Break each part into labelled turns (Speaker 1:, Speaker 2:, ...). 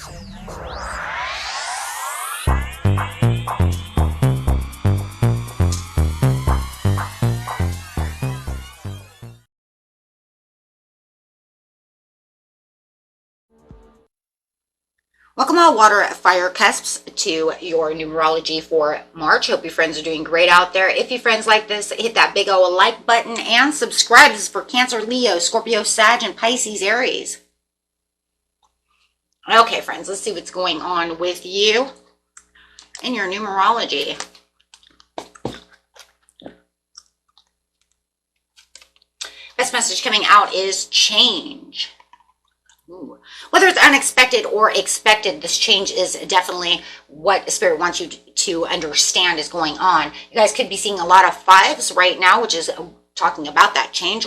Speaker 1: Welcome all water fire cusps to your numerology for March. Hope your friends are doing great out there. If you friends like this, hit that big old like button and subscribe. This is for Cancer, Leo, Scorpio, Sag, and Pisces, Aries. Okay, friends, let's see what's going on with you in your numerology. Best message coming out is change. Ooh. Whether it's unexpected or expected, this change is definitely what Spirit wants you to understand is going on. You guys could be seeing a lot of fives right now, which is talking about that change,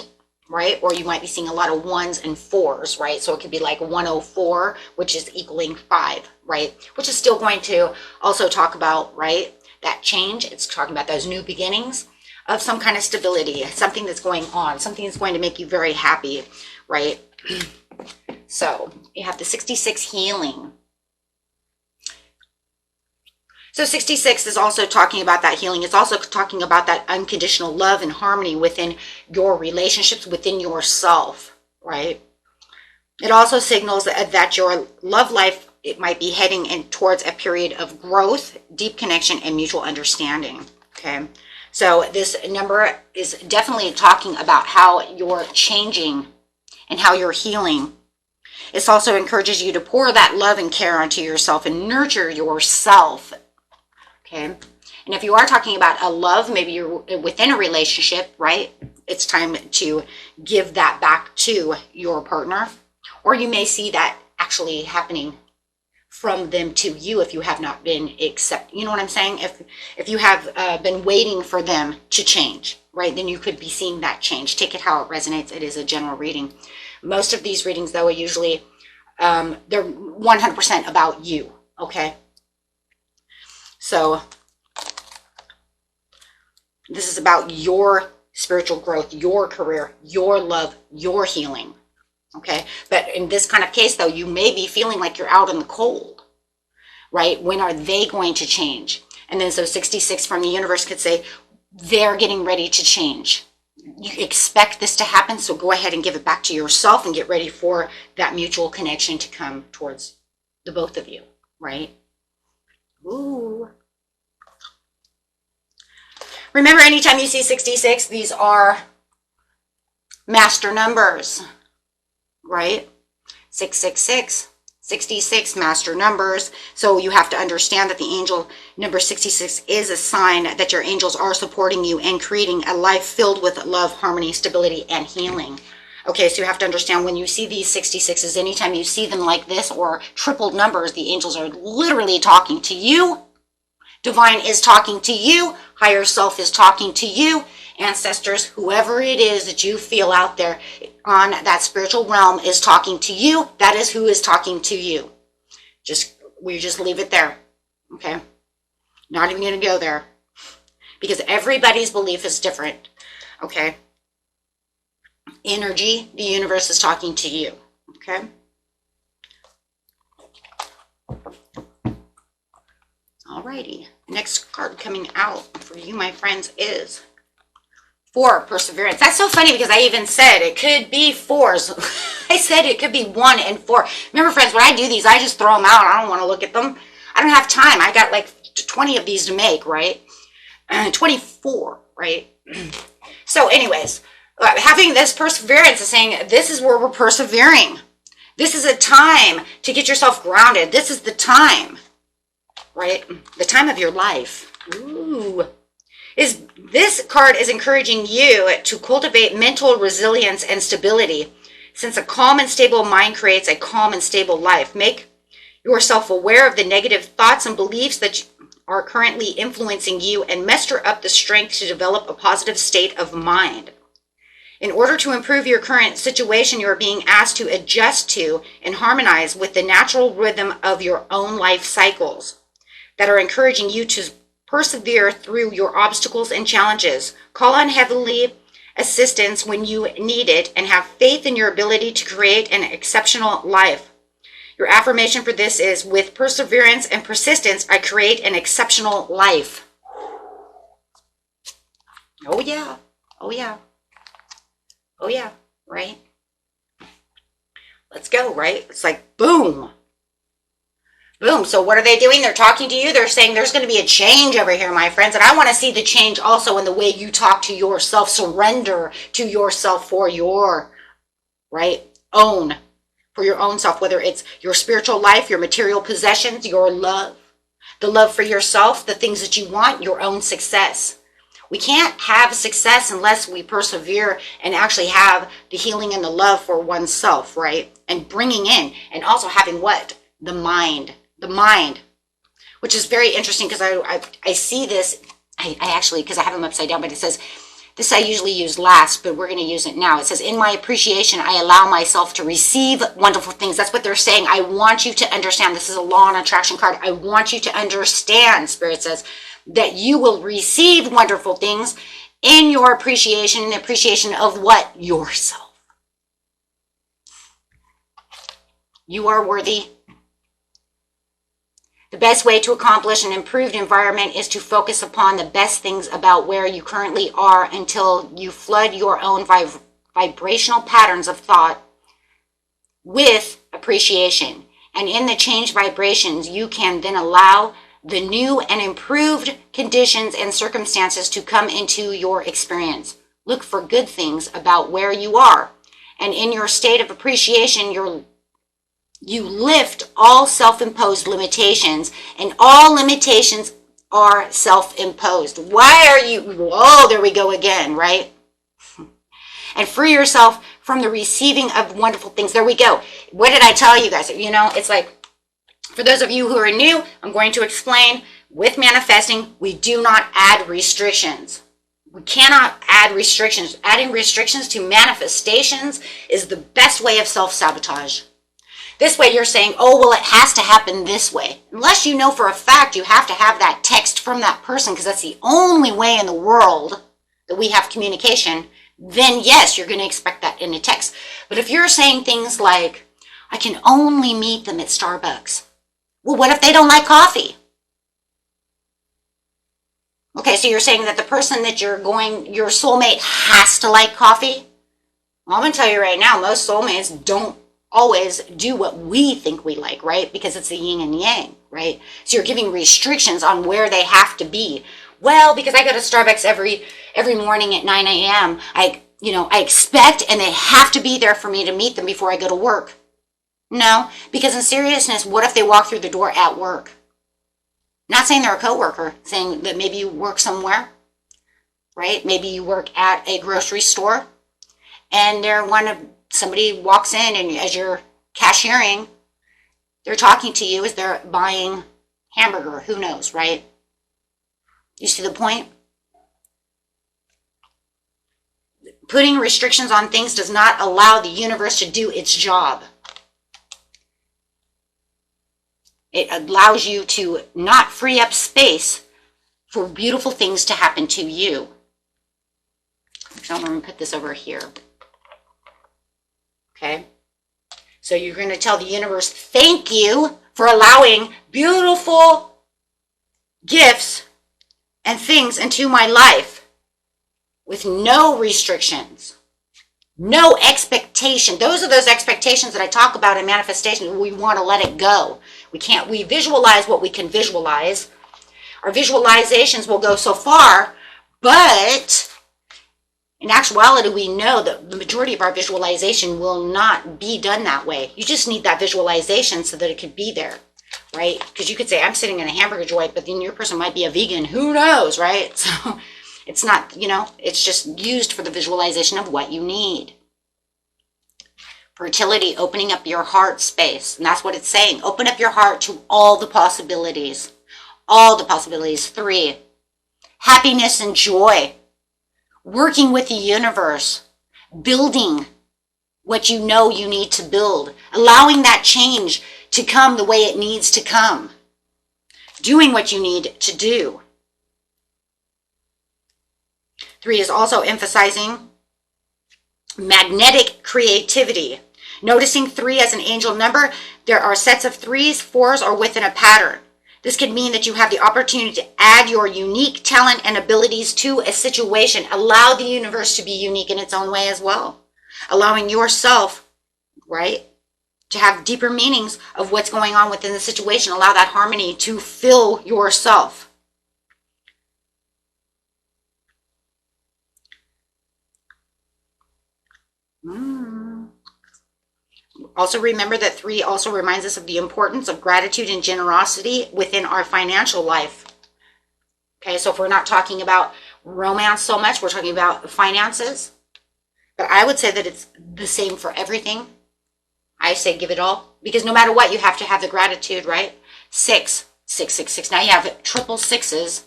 Speaker 1: right? Or you might be seeing a lot of ones and fours, right? So it could be like 104, which is equaling 5, right? Which is still going to also talk about, right, that change. It's talking about those new beginnings of some kind of stability, something that's going on, something that's going to make you very happy, right? So you have the 66 healing. So 66 is also talking about that healing. It's also talking about that unconditional love and harmony within your relationships, within yourself, right? It also signals that your love life, it might be heading in towards a period of growth, deep connection, and mutual understanding, okay? So this number is definitely talking about how you're changing and how you're healing. It also encourages you to pour that love and care onto yourself and nurture yourself, okay? And if you are talking about a love, maybe you're within a relationship, right? It's time to give that back to your partner. Or you may see that actually happening from them to you if you have not been you know what I'm saying? If you have been waiting for them to change, right? Then you could be seeing that change. Take it how it resonates. It is a general reading. Most of these readings, though, are usually, they're 100% about you, okay? So this is about your spiritual growth, your career, your love, your healing, okay? But in this kind of case, though, you may be feeling like you're out in the cold, right? When are they going to change? And then so 66 from the universe could say, they're getting ready to change. You expect this to happen, so go ahead and give it back to yourself and get ready for that mutual connection to come towards the both of you, right? Ooh. Remember, anytime you see 66, these are master numbers, right? 666, 66 master numbers. So you have to understand that the angel number 66 is a sign that your angels are supporting you and creating a life filled with love, harmony, stability, and healing. Okay, so you have to understand when you see these 66s, anytime you see them like this or tripled numbers, the angels are literally talking to you. Divine is talking to you. Higher self is talking to you. Ancestors, whoever it is that you feel out there on that spiritual realm is talking to you. That is who is talking to you. We just leave it there, okay? Not even going to go there because everybody's belief is different, okay? Energy, the universe is talking to you, okay? Alrighty, next card coming out for you, my friends, is 4, perseverance. That's so funny because I even said it could be 4s. I said it could be 1 and 4. Remember, friends, when I do these, I just throw them out. I don't want to look at them. I don't have time. I got like 20 of these to make, right? 24, right? So anyways, having this perseverance is saying this is where we're persevering. This is a time to get yourself grounded. This is the time, right? The time of your life. Ooh. This card is encouraging you to cultivate mental resilience and stability, since a calm and stable mind creates a calm and stable life. Make yourself aware of the negative thoughts and beliefs that are currently influencing you and muster up the strength to develop a positive state of mind. In order to improve your current situation, you are being asked to adjust to and harmonize with the natural rhythm of your own life cycles that are encouraging you to persevere through your obstacles and challenges. Call on heavenly assistance when you need it and have faith in your ability to create an exceptional life. Your affirmation for this is, with perseverance and persistence, I create an exceptional life. Oh yeah. Oh yeah. Oh yeah. Right? Let's go, right? It's like, boom. Boom. So what are they doing? They're talking to you. They're saying there's going to be a change over here, my friends. And I want to see the change also in the way you talk to yourself. Surrender to yourself for your, right, own, for your own self, whether it's your spiritual life, your material possessions, your love, the love for yourself, the things that you want, your own success. We can't have success unless we persevere and actually have the healing and the love for oneself, right? And bringing in, and also having what? The mind, which is very interesting because I see this, I actually, because I have them upside down, but it says, this I usually use last, but we're going to use it now. It says, in my appreciation, I allow myself to receive wonderful things. That's what they're saying. I want you to understand. This is a law and attraction card. I want you to understand, Spirit says, that you will receive wonderful things in your appreciation, and the appreciation of what? Yourself. You are worthy. The best way to accomplish an improved environment is to focus upon the best things about where you currently are until you flood your own vibrational patterns of thought with appreciation. And in the changed vibrations, you can then allow the new and improved conditions and circumstances to come into your experience. Look for good things about where you are. And in your state of appreciation, you lift all self-imposed limitations, and all limitations are self-imposed. Why are you, oh, there we go again, right? And free yourself from the receiving of wonderful things. There we go. What did I tell you guys? You know, it's like, for those of you who are new, I'm going to explain, with manifesting, we do not add restrictions. We cannot add restrictions. Adding restrictions to manifestations is the best way of self-sabotage. This way you're saying, oh, well, it has to happen this way. Unless you know for a fact you have to have that text from that person, because that's the only way in the world that we have communication, then yes, you're going to expect that in a text. But if you're saying things like, I can only meet them at Starbucks. Well, what if they don't like coffee? Okay, so you're saying that the person that your soulmate has to like coffee? Well, I'm going to tell you right now, most soulmates don't always do what we think we like, right? Because it's the yin and yang, right? So you're giving restrictions on where they have to be. Well, because I go to Starbucks every morning at 9 a.m., I expect, and they have to be there for me to meet them before I go to work. No, because in seriousness, what if they walk through the door at work? Not saying they're a coworker, saying that maybe you work somewhere, right? Maybe you work at a grocery store, and somebody walks in, and as you're cashiering, they're talking to you as they're buying hamburger. Who knows, right? You see the point? Putting restrictions on things does not allow the universe to do its job. It allows you to not free up space for beautiful things to happen to you. So I'm going to put this over here. Okay? So you're going to tell the universe, thank you for allowing beautiful gifts and things into my life with no restrictions, no expectation. Those are those expectations that I talk about in manifestation. We want to let it go. We visualize what we can visualize. Our visualizations will go so far, but in actuality, we know that the majority of our visualization will not be done that way. You just need that visualization so that it could be there, right? Because you could say, I'm sitting in a hamburger joint, but then your person might be a vegan. Who knows, right? So it's not, it's just used for the visualization of what you need. Fertility, opening up your heart space. And that's what it's saying. Open up your heart to all the possibilities. All the possibilities. 3, happiness and joy. Working with the universe. Building what you know you need to build. Allowing that change to come the way it needs to come. Doing what you need to do. 3 is also emphasizing magnetic creativity. Noticing 3 as an angel number, there are sets of 3s, 4s, or within a pattern. This could mean that you have the opportunity to add your unique talent and abilities to a situation. Allow the universe to be unique in its own way as well. Allowing yourself, right, to have deeper meanings of what's going on within the situation. Allow that harmony to fill yourself. Also remember that 3 also reminds us of the importance of gratitude and generosity within our financial life. Okay, so if we're not talking about romance so much, we're talking about finances. But I would say that it's the same for everything. I say give it all. Because no matter what, you have to have the gratitude, right? 6, 6, 6, 6. Now you have triple sixes.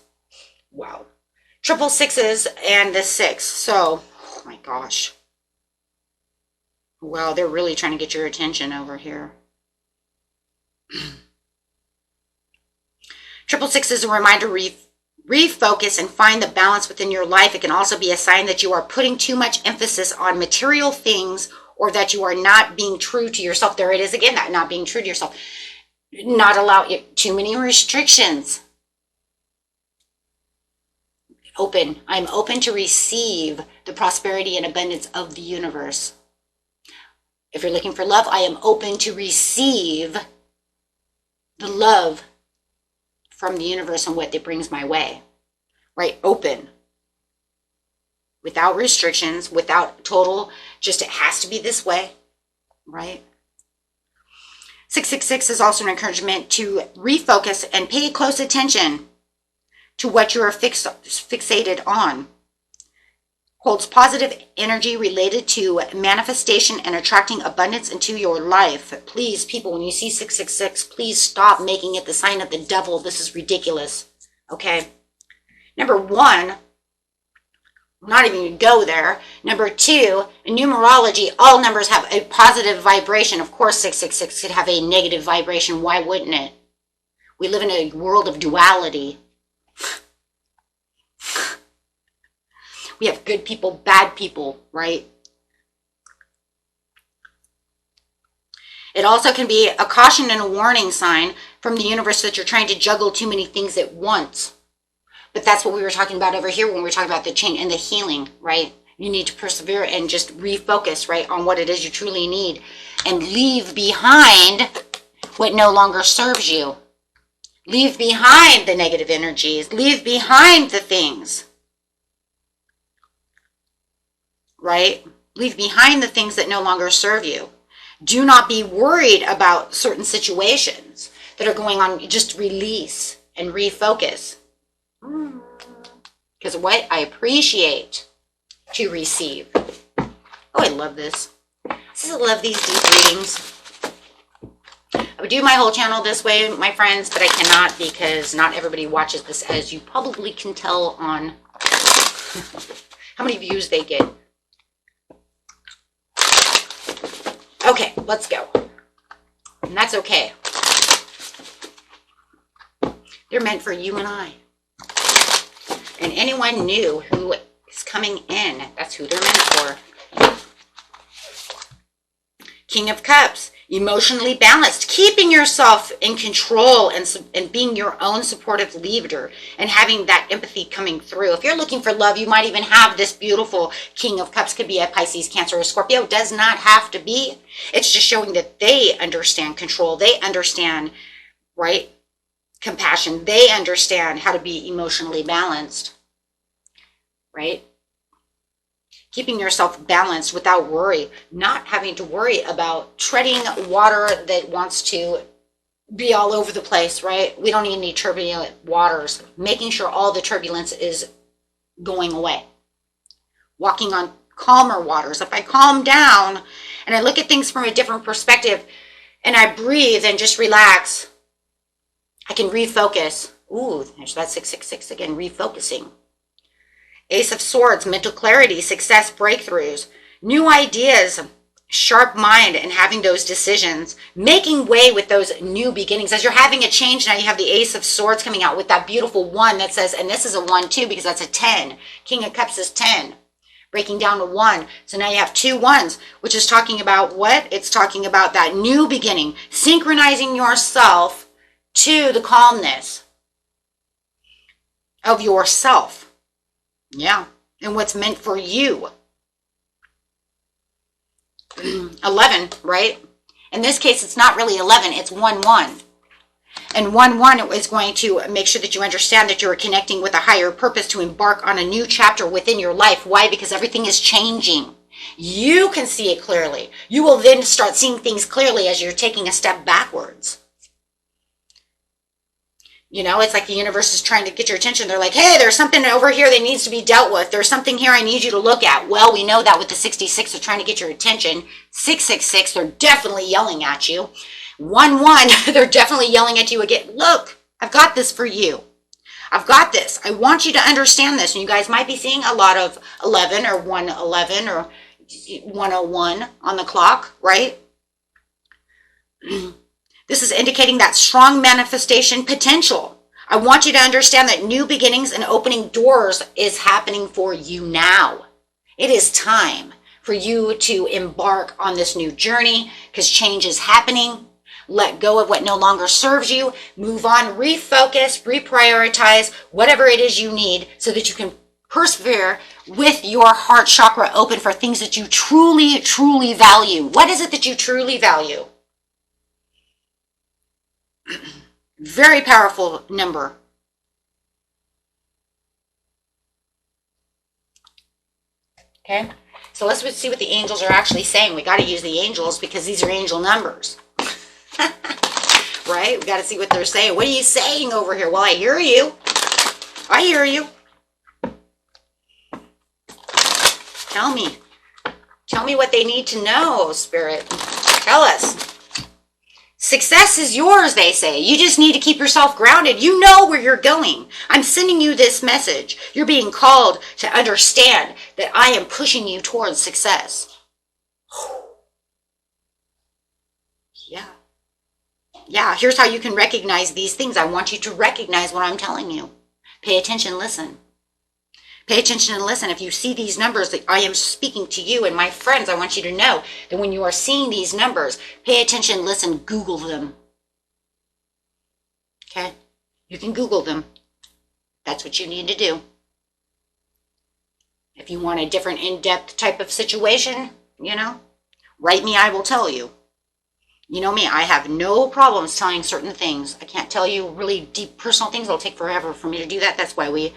Speaker 1: Wow. Triple sixes and the 6. So, oh my gosh. Well, they're really trying to get your attention over here. Triple six is a reminder to refocus and find the balance within your life. It can also be a sign that you are putting too much emphasis on material things or that you are not being true to yourself. There it is again, that not being true to yourself. Not allow too many restrictions. Open. I'm open to receive the prosperity and abundance of the universe. If you're looking for love, I am open to receive the love from the universe and what it brings my way. Right? Open. Without restrictions, without total, just it has to be this way. Right? 666 is also an encouragement to refocus and pay close attention to what you are fixated on. Holds positive energy related to manifestation and attracting abundance into your life. Please, people, when you see 666, please stop making it the sign of the devil. This is ridiculous. Okay? Number 1, not even going to go there. Number 2, in numerology, all numbers have a positive vibration. Of course, 666 could have a negative vibration. Why wouldn't it? We live in a world of duality. We have good people, bad people, right? It also can be a caution and a warning sign from the universe that you're trying to juggle too many things at once. But that's what we were talking about over here when we were talking about the change and the healing, right? You need to persevere and just refocus, right, on what it is you truly need and leave behind what no longer serves you. Leave behind the negative energies. Leave behind the things. Right? Leave behind the things that no longer serve you. Do not be worried about certain situations that are going on. Just release and refocus. Because what I appreciate to receive. Oh, I love this. I just love these deep readings. I would do my whole channel this way, my friends, but I cannot because not everybody watches this, as you probably can tell on how many views they get. Okay, let's go. And that's okay. They're meant for you and I. And anyone new who is coming in, that's who they're meant for. King of Cups, emotionally balanced, keeping yourself in control and being your own supportive leader and having that empathy coming through. If you're looking for love, you might even have this beautiful King of Cups. Could be a Pisces, Cancer, or Scorpio. It does not have to be. It's just showing that they understand control. They understand, right, compassion. They understand how to be emotionally balanced, right? Keeping yourself balanced without worry, not having to worry about treading water that wants to be all over the place, right? We don't need any turbulent waters. Making sure all the turbulence is going away. Walking on calmer waters. If I calm down and I look at things from a different perspective and I breathe and just relax, I can refocus. Ooh, there's that 666 again, refocusing. Ace of Swords, mental clarity, success, breakthroughs, new ideas, sharp mind, and having those decisions, making way with those new beginnings. As you're having a change now, you have the Ace of Swords coming out with that beautiful 1 that says, and this is a 1 too because that's a 10. King of Cups is 10. breaking down to 1. So now you have 2 ones, which is talking about what? It's talking about that new beginning, synchronizing yourself to the calmness of yourself. Yeah, and what's meant for you. 11, right? In this case, it's not really 11, it's 1-1. And 1-1 is going to make sure that you understand that you're connecting with a higher purpose to embark on a new chapter within your life. Why? Because everything is changing. You can see it clearly. You will then start seeing things clearly as you're taking a step backwards. You know, it's like the universe is trying to get your attention. They're like, hey, there's something over here that needs to be dealt with. There's something here I need you to look at. Well, we know that with the 66, they're trying to get your attention. 666, they're definitely yelling at you. 1-1, they're definitely yelling at you again. Look, I've got this for you. I've got this. I want you to understand this. And you guys might be seeing a lot of 11 or 111 or 101 on the clock, right? This is indicating that strong manifestation potential. I want you to understand that new beginnings and opening doors is happening for you now. It is time for you to embark on this new journey because change is happening. Let go of what no longer serves you. Move on, refocus, reprioritize, whatever it is you need so that you can persevere with your heart chakra open for things that you truly, truly value. What is it that you truly value? Very powerful number. Okay, so let's see what the angels are actually saying. We got to use the angels because these are angel numbers. Right? We got to see what they're saying. What are you saying over here? Well, I hear you. I hear you. Tell me. Tell me what they need to know, Spirit. Tell us. Success is yours, they say. You just need to keep yourself grounded. You know where you're going. I'm sending you this message. You're being called to understand that I am pushing you towards success. Yeah. Yeah, here's how you can recognize these things. I want you to recognize what I'm telling you. Pay attention, listen. Pay attention and listen. If you see these numbers, that I am speaking to you and my friends, I want you to know that when you are seeing these numbers, pay attention, listen, Google them. Okay? You can Google them. That's what you need to do. If you want a different in-depth type of situation, you know, write me, I will tell you. You know me, I have no problems telling certain things. I can't tell you really deep personal things. It'll take forever for me to do that. That's why we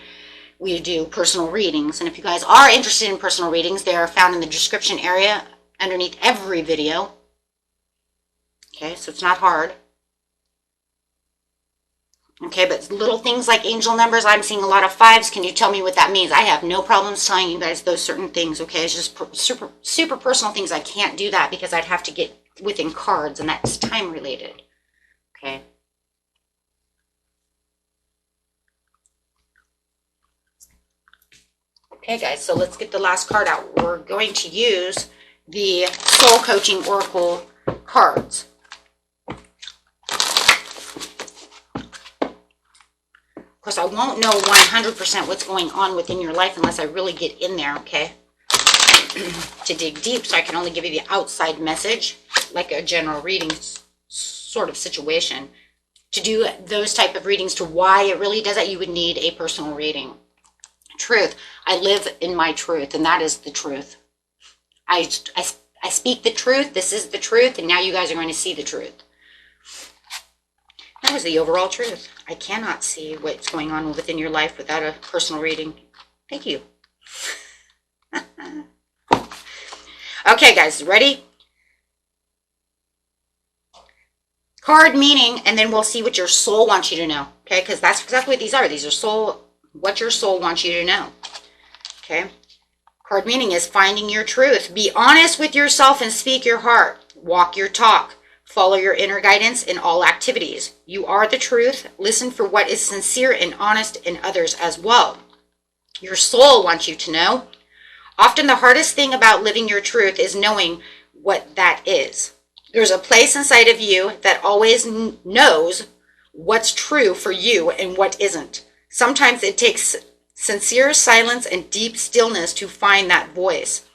Speaker 1: do personal readings. And if you guys are interested in personal readings, they are found in the description area underneath every video. Okay, so it's not hard. Okay, but little things like angel numbers, I'm seeing a lot of 5s. Can you tell me what that means? I have no problems telling you guys those certain things, okay? It's just super personal things. I can't do that because I'd have to get within cards, and that's time related. Okay. Okay, guys, so let's get the last card out. We're going to use the Soul Coaching Oracle cards. Of course, I won't know 100% what's going on within your life unless I really get in there, okay? To dig deep, so I can only give you the outside message, like a general reading sort of situation. To do those type of readings to why it really does that, you would need a personal reading. Truth. I live in my truth, and that is the truth. I speak the truth. This is the truth, and now you guys are going to see the truth. That was the overall truth. I cannot see what's going on within your life without a personal reading. Thank you. Okay, guys, ready? Card meaning, and then we'll see what your soul wants you to know. Okay, because that's exactly what these are. These are what your soul wants you to know. Okay. Card meaning is finding your truth. Be honest with yourself and speak your heart. Walk your talk. Follow your inner guidance in all activities. You are the truth. Listen for what is sincere and honest in others as well. Your soul wants you to know. Often the hardest thing about living your truth is knowing what that is. There's a place inside of you that always knows what's true for you and what isn't. Sometimes it takes sincere silence and deep stillness to find that voice.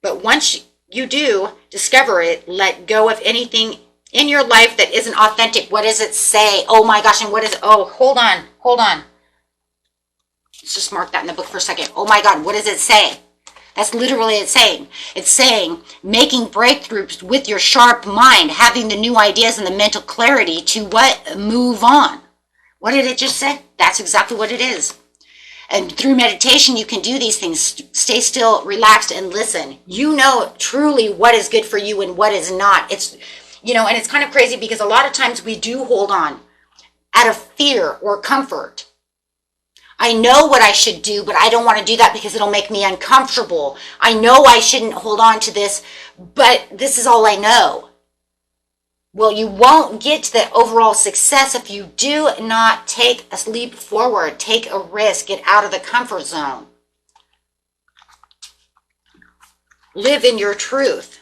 Speaker 1: But once you do discover it, let go of anything in your life that isn't authentic. What does it say? Oh my gosh, and what is it? Oh, hold on. Let's just mark that in the book for a second. Oh my God, what does it say? That's literally it saying. It's saying making breakthroughs with your sharp mind, having the new ideas and the mental clarity to what? Move on. What did it just say? That's exactly what it is. And through meditation, you can do these things. Stay still, relaxed, and listen. You know truly what is good for you and what is not. It's, and it's kind of crazy because a lot of times we do hold on out of fear or comfort. I know what I should do, but I don't want to do that because it'll make me uncomfortable. I know I shouldn't hold on to this, but this is all I know. Well, you won't get to the overall success if you do not take a leap forward, take a risk, get out of the comfort zone. Live in your truth.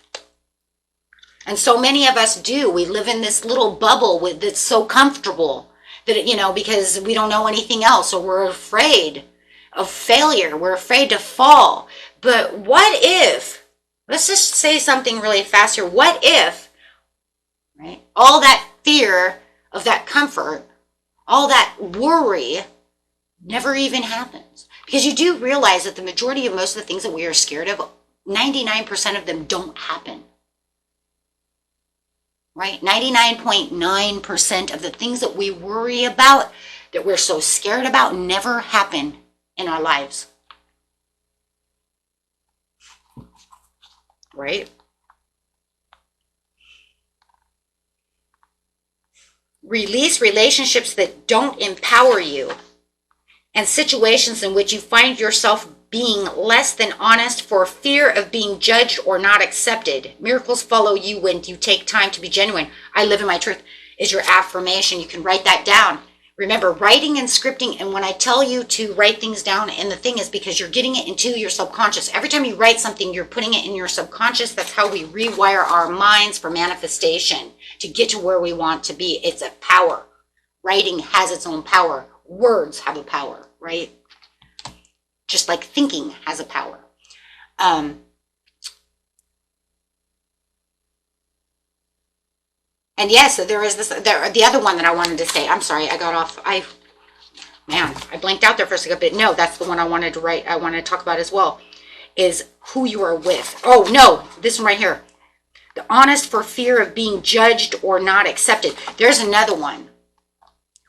Speaker 1: And so many of us do. We live in this little bubble that's so comfortable that, because we don't know anything else, or we're afraid of failure. We're afraid to fall. But what if, let's just say something really fast here. What if, right, all that fear of that comfort, all that worry never even happens? Because you do realize that the majority of most of the things that we are scared of, 99% of them don't happen. Right? 99.9% of the things that we worry about, that we're so scared about, never happen in our lives. Right? Release relationships that don't empower you, and situations in which you find yourself being less than honest for fear of being judged or not accepted. Miracles follow you when you take time to be genuine. I live in my truth is your affirmation. You can write that down. Remember, writing and scripting, and when I tell you to write things down, and the thing is because you're getting it into your subconscious. Every time you write something, you're putting it in your subconscious. That's how we rewire our minds for manifestation to get to where we want to be. It's a power. Writing has its own power. Words have a power, right? Just like thinking has a power. And yes, there is this, the other one that I wanted to say. I'm sorry, I got off. I blanked out there for a second, but no, that's the one I wanted to write. I wanted to talk about as well, is who you are with. Oh no, this one right here. The honest for fear of being judged or not accepted. There's another one.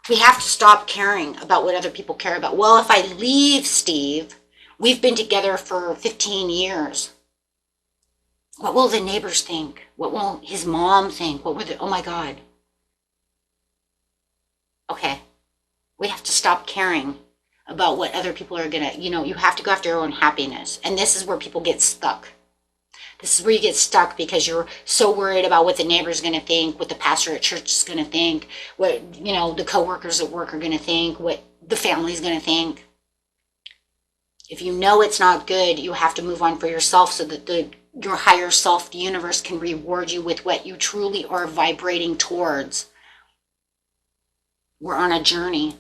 Speaker 1: We have to stop caring about what other people care about. Well, if I leave Steve, we've been together for 15 years. What will the neighbors think? What will his mom think? Oh my God. Okay. We have to stop caring about what other people are gonna, you have to go after your own happiness. And this is where people get stuck. This is where you get stuck because you're so worried about what the neighbor's going to think, what the pastor at church is going to think, what, the coworkers at work are going to think, what the family's going to think. If you know it's not good, you have to move on for yourself so that your higher self, the universe, can reward you with what you truly are vibrating towards. We're on a journey.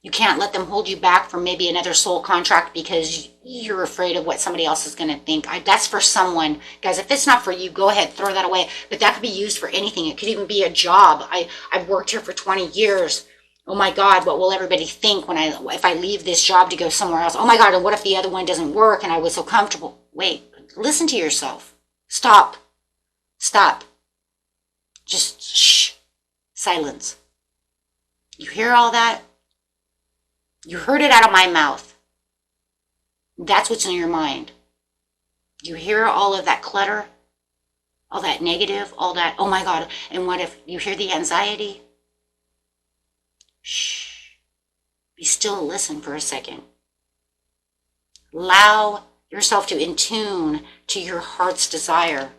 Speaker 1: You can't let them hold you back from maybe another soul contract because you're afraid of what somebody else is going to think. That's for someone. Guys, if it's not for you, go ahead, throw that away. But that could be used for anything. It could even be a job. I've worked here for 20 years. Oh my God, what will everybody think if I leave this job to go somewhere else? Oh my God, and what if the other one doesn't work and I was so comfortable? Wait, listen to yourself. Stop. Just shh. Silence. You hear all that? You heard it out of my mouth. That's what's in your mind. You hear all of that clutter, all that negative, all that, oh my God. And what if you hear the anxiety? Shh. Be still and listen for a second. Allow yourself to in tune to your heart's desire.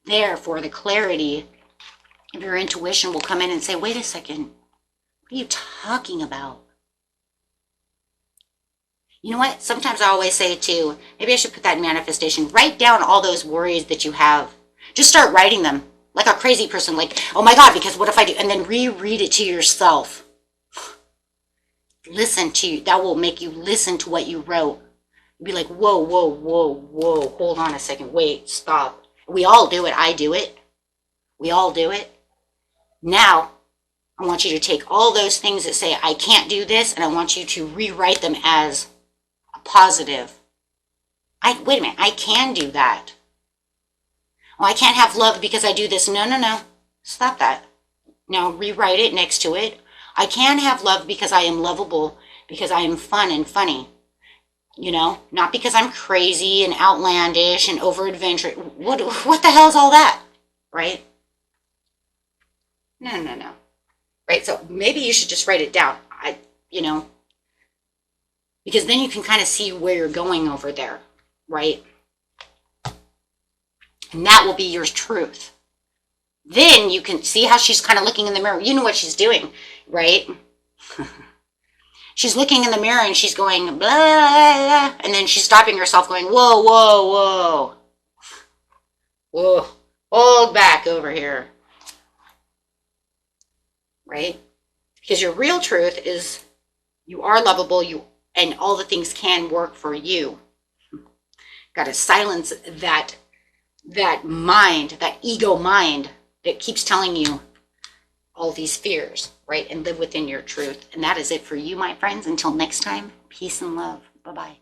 Speaker 1: Therefore, the clarity of your intuition will come in and say, wait a second, what are you talking about? You know what? Sometimes I always say too, maybe I should put that in manifestation. Write down all those worries that you have. Just start writing them like a crazy person. Like, oh my God, because what if I do? And then reread it to yourself. listen to you. That will make you listen to what you wrote. Be like, whoa, whoa, whoa, whoa, hold on a second, wait, stop. We all do it. I do it. We all do it. Now, I want you to take all those things that say, I can't do this, and I want you to rewrite them as a positive. Wait a minute, I can do that. Oh, I can't have love because I do this. No, no, no. Stop that. Now rewrite it next to it. I can have love because I am lovable, because I am fun and funny. You know, not because I'm crazy and outlandish and over adventurous. What the hell is all that? Right? No, no, no. Right? So maybe you should just write it down. You know, because then you can kind of see where you're going over there. Right? And that will be your truth. Then you can see how she's kind of looking in the mirror. You know what she's doing, right? She's looking in the mirror and she's going, blah, blah, blah, and then she's stopping herself going, whoa, whoa, whoa. Whoa, hold back over here. Right? Because your real truth is you are lovable, and all the things can work for you. Got to silence that mind, that ego mind that keeps telling you all these fears, right? And live within your truth. And that is it for you, my friends. Until next time, peace and love. Bye-bye.